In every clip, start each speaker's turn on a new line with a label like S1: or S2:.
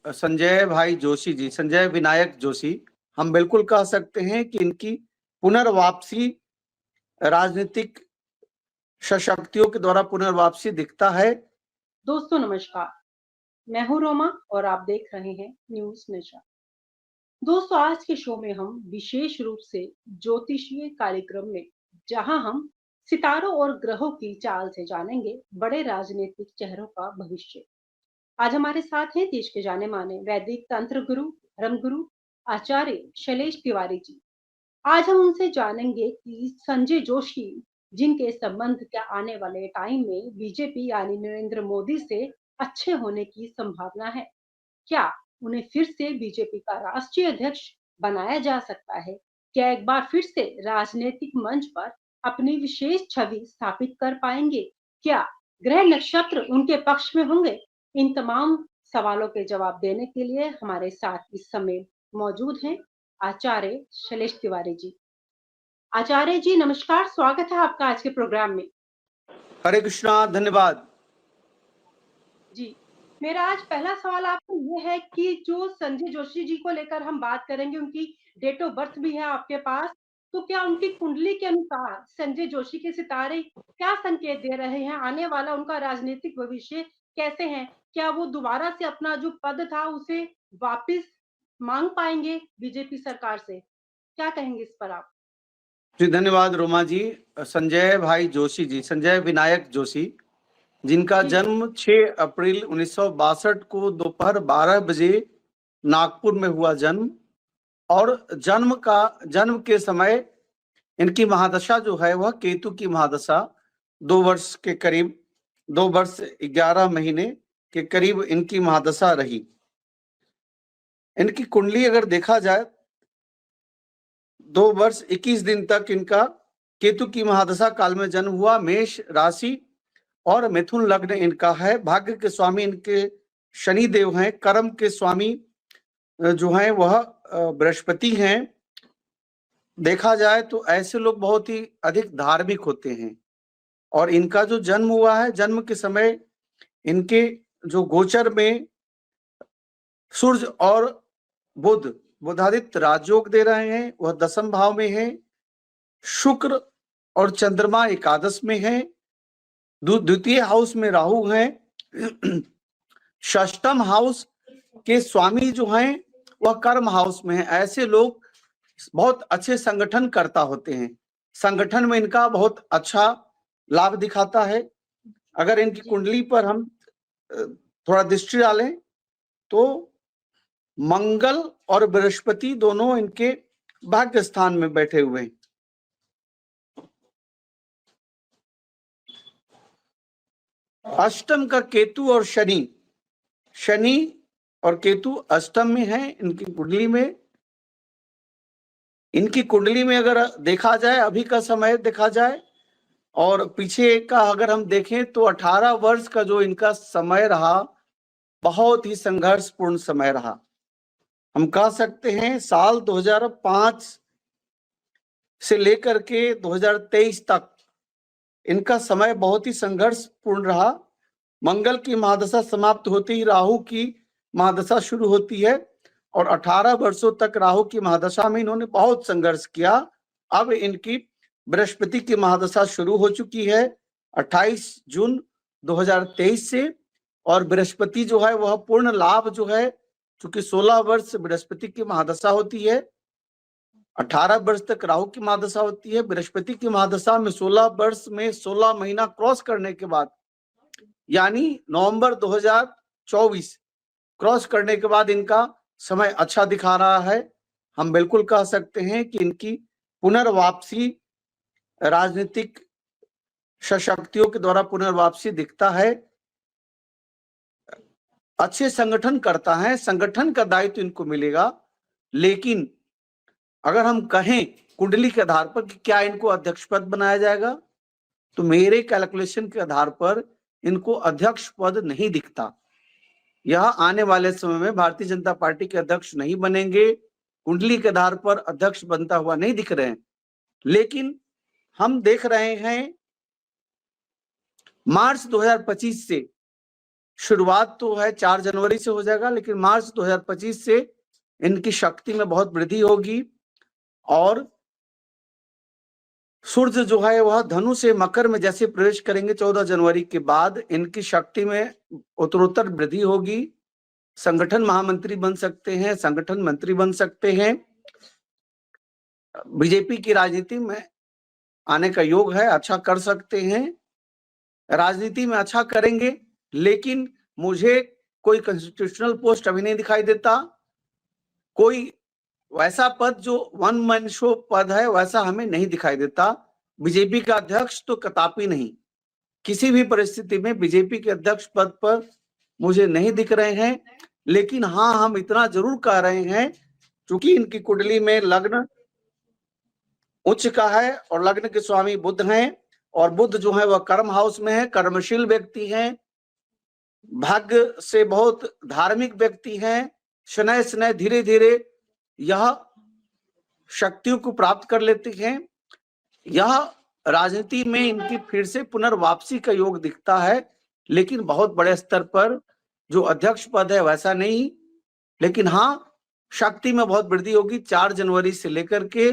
S1: संजय भाई जोशी जी, संजय विनायक जोशी, हम बिल्कुल कह सकते हैं कि इनकी पुनर्वापसी राजनीतिक सशक्तियों के द्वारा पुनर्वापसी दिखता है।
S2: दोस्तों नमस्कार, मैं हूं रोमा और आप देख रहे हैं न्यूज नेशन। दोस्तों, आज के शो में हम विशेष रूप से ज्योतिषीय कार्यक्रम में जहां हम सितारों और ग्रहों की चाल से जानेंगे बड़े राजनीतिक चेहरों का भविष्य। आज हमारे साथ हैं देश के जाने माने वैदिक तंत्र गुरु, धर्मगुरु, आचार्य शैलेश तिवारी जी। आज हम उनसे जानेंगे कि संजय जोशी, जिनके संबंध क्या आने वाले टाइम में बीजेपी यानी नरेंद्र मोदी से अच्छे होने की संभावना है। क्या उन्हें फिर से बीजेपी का राष्ट्रीय अध्यक्ष बनाया जा सकता है? क्या एक बार फिर से राजनीतिक मंच पर अपनी विशेष छवि स्थापित कर पाएंगे? क्या ग्रह नक्षत्र उनके पक्ष में होंगे? इन तमाम सवालों के जवाब देने के लिए हमारे साथ इस समय मौजूद हैं आचार्य शैलेश तिवारी जी। आचार्य जी नमस्कार, स्वागत है आपका आज के प्रोग्राम में।
S1: हरे कृष्णा, धन्यवाद
S2: जी, मेरा आज पहला सवाल आपको ये है कि जो संजय जोशी जी को लेकर हम बात करेंगे, उनकी डेट ऑफ बर्थ भी है आपके पास, तो क्या उनकी कुंडली के अनुसार संजय जोशी के सितारे क्या संकेत दे रहे हैं? आने वाला उनका राजनीतिक भविष्य कैसे है? क्या वो दोबारा से अपना जो पद था उसे वापस मांग पाएंगे बीजेपी सरकार से? क्या कहेंगे इस पर आप?
S1: जी। धन्यवाद रोमा जी। संजय भाई जोशी जी, संजय विनायक जोशी, जिनका जन्म 6 अप्रैल 1962 को दोपहर 12 बजे नागपुर में हुआ जन्म, और जन्म के समय इनकी महादशा जो है वह केतु की महादशा 2 वर्ष के करीब, 2 वर्ष 11 महीने के करीब इनकी महादशा रही। इनकी कुंडली अगर देखा जाए 2 वर्ष 21 दिन तक इनका केतु की महादशा काल में जन्म हुआ। मेष राशि और मिथुन लग्न इनका है। भाग्य के स्वामी इनके शनि देव हैं। कर्म के स्वामी जो हैं वह बृहस्पति हैं। देखा जाए तो ऐसे लोग बहुत ही अधिक धार्मिक होते हैं। और इनका जो जन्म हुआ है, जन्म के समय इनके जो गोचर में सूर्य और बुधादित्य राजयोग दे रहे हैं, वह 10वें भाव में है। शुक्र और चंद्रमा एकादश में है। द्वितीय हाउस में राहु है। षष्ठम हाउस के स्वामी जो हैं वह कर्म हाउस में है। ऐसे लोग बहुत अच्छे संगठन करता होते हैं। संगठन में इनका बहुत अच्छा लाभ दिखाता है। अगर इनकी कुंडली पर हम थोड़ा दृष्टि डालें तो मंगल और बृहस्पति दोनों इनके भाग्य स्थान में बैठे हुए हैं। अष्टम का केतु और शनि और केतु अष्टम में है इनकी कुंडली में। इनकी कुंडली में अगर देखा जाए, अभी का समय देखा जाए और पीछे का अगर हम देखें तो 18 वर्ष का जो इनका समय रहा, बहुत ही संघर्षपूर्ण समय रहा। हम कह सकते हैं साल 2005 से लेकर के 2023 तक इनका समय बहुत ही संघर्षपूर्ण रहा। मंगल की महादशा समाप्त होते ही राहु की महादशा शुरू होती है और 18 वर्षों तक राहु की महादशा में इन्होंने बहुत संघर्ष किया। अब इनकी बृहस्पति की महादशा शुरू हो चुकी है 28 जून 2023 से, और बृहस्पति जो है वह पूर्ण लाभ जो है, चूंकि 16 वर्ष बृहस्पति की महादशा होती है, 18 वर्ष तक राहु की महादशा होती है। बृहस्पति की महादशा में 16 वर्ष में 16 महीना क्रॉस करने के बाद, यानी नवंबर 2024 क्रॉस करने के बाद इनका समय अच्छा दिखा रहा है। हम बिल्कुल कह सकते हैं कि इनकी पुनर्वापसी राजनीतिक सशक्तियों के द्वारा पुनर्वापसी दिखता है। अच्छे संगठन करता है, संगठन का दायित्व इनको मिलेगा। लेकिन अगर हम कहें कुंडली के आधार पर कि क्या इनको अध्यक्ष पद बनाया जाएगा, तो मेरे कैलकुलेशन के आधार पर इनको अध्यक्ष पद नहीं दिखता। यह आने वाले समय में भारतीय जनता पार्टी के अध्यक्ष नहीं बनेंगे। कुंडली के आधार पर अध्यक्ष बनता हुआ नहीं दिख रहे हैं। लेकिन हम देख रहे हैं मार्च 2025 से शुरुआत तो है 4 जनवरी से हो जाएगा, लेकिन मार्च 2025 से इनकी शक्ति में बहुत वृद्धि होगी और सूर्य जो है वह धनु से मकर में जैसे प्रवेश करेंगे 14 जनवरी के बाद, इनकी शक्ति में उत्तरोत्तर वृद्धि होगी। संगठन महामंत्री बन सकते हैं, संगठन मंत्री बन सकते हैं। बीजेपी की राजनीति में आने का योग है, अच्छा कर सकते हैं, राजनीति में अच्छा करेंगे, लेकिन मुझे कोई कॉन्स्टिट्यूशनल पोस्ट अभी नहीं दिखाई देता। कोई वैसा पद जो वन मैन शो पद है वैसा हमें नहीं दिखाई देता। बीजेपी का अध्यक्ष तो कदापि नहीं, किसी भी परिस्थिति में बीजेपी के अध्यक्ष पद पर मुझे नहीं दिख रहे हैं। लेकिन हाँ, हम इतना जरूर कह रहे हैं, क्योंकि इनकी कुंडली में लग्न उच्च का है और लग्न के स्वामी बुध हैं, और बुध जो है वह कर्म हाउस में है, कर्मशील व्यक्ति हैं, भाग्य से बहुत धार्मिक व्यक्ति हैं। शनैः शनैः धीरे धीरे यह शक्तियों को प्राप्त कर लेती हैं। यह राजनीति में इनकी फिर से पुनर्वापसी का योग दिखता है, लेकिन बहुत बड़े स्तर पर जो अध्यक्ष पद है वैसा नहीं। लेकिन हाँ, शक्ति में बहुत वृद्धि होगी। 4 जनवरी से लेकर के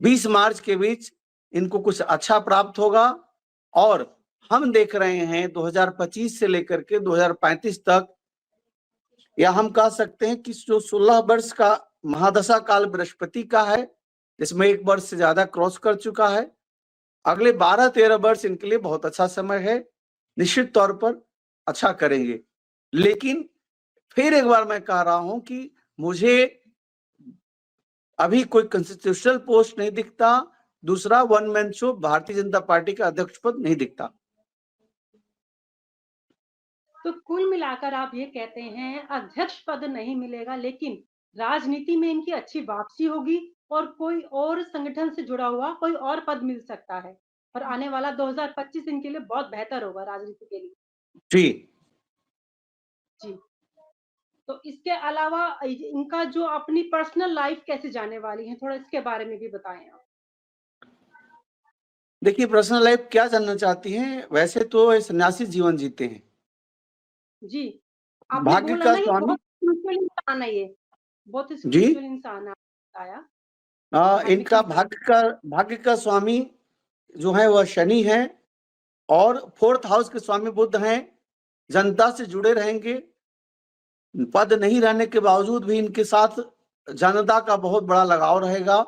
S1: 20 मार्च के बीच इनको कुछ अच्छा प्राप्त होगा, और हम देख रहे हैं 2025 से लेकर के 2035 तक, या हम कह सकते हैं कि जो 16 वर्ष का महादशा काल बृहस्पति का है, जिसमें 1 वर्ष से ज्यादा क्रॉस कर चुका है, अगले 12-13 वर्ष इनके लिए बहुत अच्छा समय है, निश्चित तौर पर अच्छा करेंगे। लेकिन फिर एक बार मैं कह रहा हूं कि मुझे अभी कोई कॉन्स्टिट्यूशनल पोस्ट नहीं दिखता, दूसरा one man show Bharatiya Janata party का अध्यक्ष पद नहीं दिखता।
S2: तो कुल मिलाकर आप ये कहते हैं अध्यक्ष पद नहीं मिलेगा, लेकिन राजनीति में इनकी अच्छी वापसी होगी और कोई और संगठन से जुड़ा हुआ कोई और पद मिल सकता है, और आने वाला 2025 इनके लिए बहुत बेहतर होगा राजनीति के लिए।
S1: जी,
S2: जी। तो इसके अलावा इनका जो अपनी पर्सनल लाइफ कैसे जाने वाली है, थोड़ा इसके बारे में भी बताएं आप।
S1: देखिए पर्सनल लाइफ क्या जानना चाहती हैं? वैसे तो ये सन्यासी जीवन जीते हैं।
S2: जी, आपने
S1: भाग्य
S2: बोला
S1: का
S2: ना ये
S1: स्वामी।
S2: बहुत स्पिरिचुअल इंसान है, ये बहुत
S1: जी,
S2: स्पिरिचुअल इंसान है, आपने बताया धार्मिक
S1: इनका
S2: इंसान।
S1: भाग्य का स्वामी जो है वह शनि है, और 4th हाउस के स्वामी बुध हैं। जनता से जुड़े रहेंगे, पद नहीं रहने के बावजूद भी इनके साथ जनता का बहुत बड़ा लगाव रहेगा,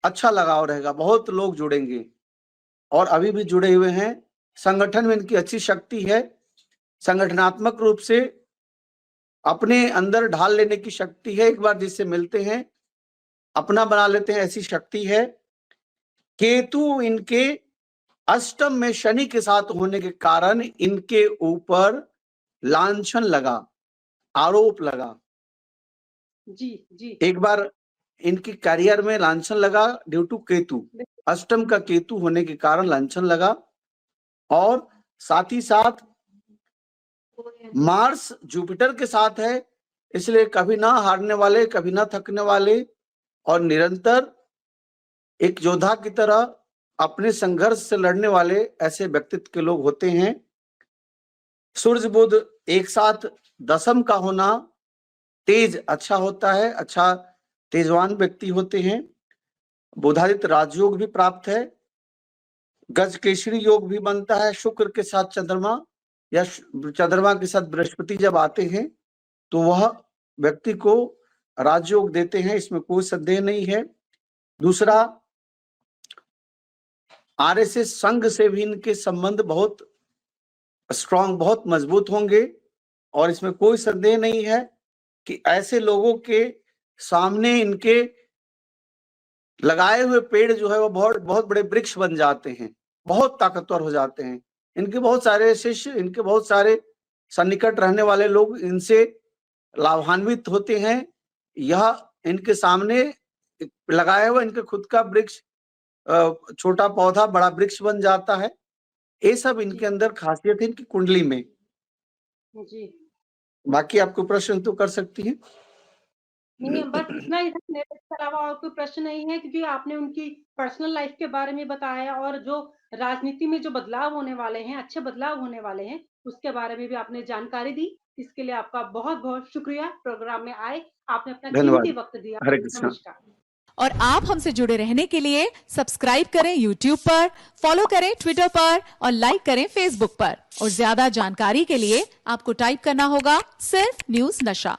S1: अच्छा लगाव रहेगा, बहुत लोग जुड़ेंगे और अभी भी जुड़े हुए हैं। संगठन में इनकी अच्छी शक्ति है, संगठनात्मक रूप से अपने अंदर ढाल लेने की शक्ति है, एक बार जिससे मिलते हैं अपना बना लेते हैं, ऐसी शक्ति है। केतु इनके अष्टम में शनि के साथ होने के कारण इनके ऊपर लांछन लगा, आरोप लगा।
S2: जी।
S1: एक बार इनकी करियर में लांछन लगा ड्यू टू केतु, अष्टम का केतु होने के कारण लांछन लगा। और साथ ही साथ मार्स जुपिटर के साथ है, इसलिए कभी ना हारने वाले, कभी ना थकने वाले, और निरंतर एक योद्धा की तरह अपने संघर्ष से लड़ने वाले ऐसे व्यक्तित्व के लोग होते हैं। सूर्य बुध एक साथ दशम का होना तेज अच्छा होता है, अच्छा तेजवान व्यक्ति होते हैं। बुधादित्य राजयोग भी प्राप्त है, गज केसरी योग भी बनता है शुक्र के साथ चंद्रमा, या चंद्रमा के साथ बृहस्पति जब आते हैं तो वह व्यक्ति को राजयोग देते हैं, इसमें कोई संदेह नहीं है। दूसरा, आरएसएस संघ से भी इनके संबंध बहुत स्ट्रांग, बहुत मजबूत होंगे, और इसमें कोई संदेह नहीं है कि ऐसे लोगों के सामने इनके लगाए हुए पेड़ जो है वो बहुत बहुत बड़े वृक्ष बन जाते हैं, बहुत ताकतवर हो जाते हैं। इनके बहुत सारे शिष्य, इनके बहुत सारे सन्निकट रहने वाले लोग इनसे लाभान्वित होते हैं। यह इनके सामने लगाया हुआ इनके खुद का वृक्ष छोटा पौधा बड़ा वृक्ष बन जाता है। ये सब इनके अंदर खासियत है इनकी कुंडली में।
S2: जी,
S1: बाकी आपको प्रश्न तो कर सकती हैं।
S2: नहीं बस इतना ही था, मेरे इसके अलावा और कोई प्रश्न नहीं है, क्योंकि आपने उनकी पर्सनल लाइफ के बारे में बताया और जो राजनीति में जो बदलाव होने वाले हैं, अच्छे बदलाव होने वाले हैं, उसके बारे में भी आपने जानकारी दी। इसके लिए आपका बहुत बहुत शुक्रिया। प्रोग्राम में आए, आपने अपना
S1: धन्यवाद।
S2: कीमती वक्त दिया।
S1: हरे कृष्णा।
S2: नमस्कार।
S3: और आप हमसे जुड़े रहने के लिए सब्सक्राइब करें YouTube पर, फॉलो करें Twitter पर और लाइक करें Facebook पर। और ज्यादा जानकारी के लिए आपको टाइप करना होगा सिर्फ न्यूज़ नशा।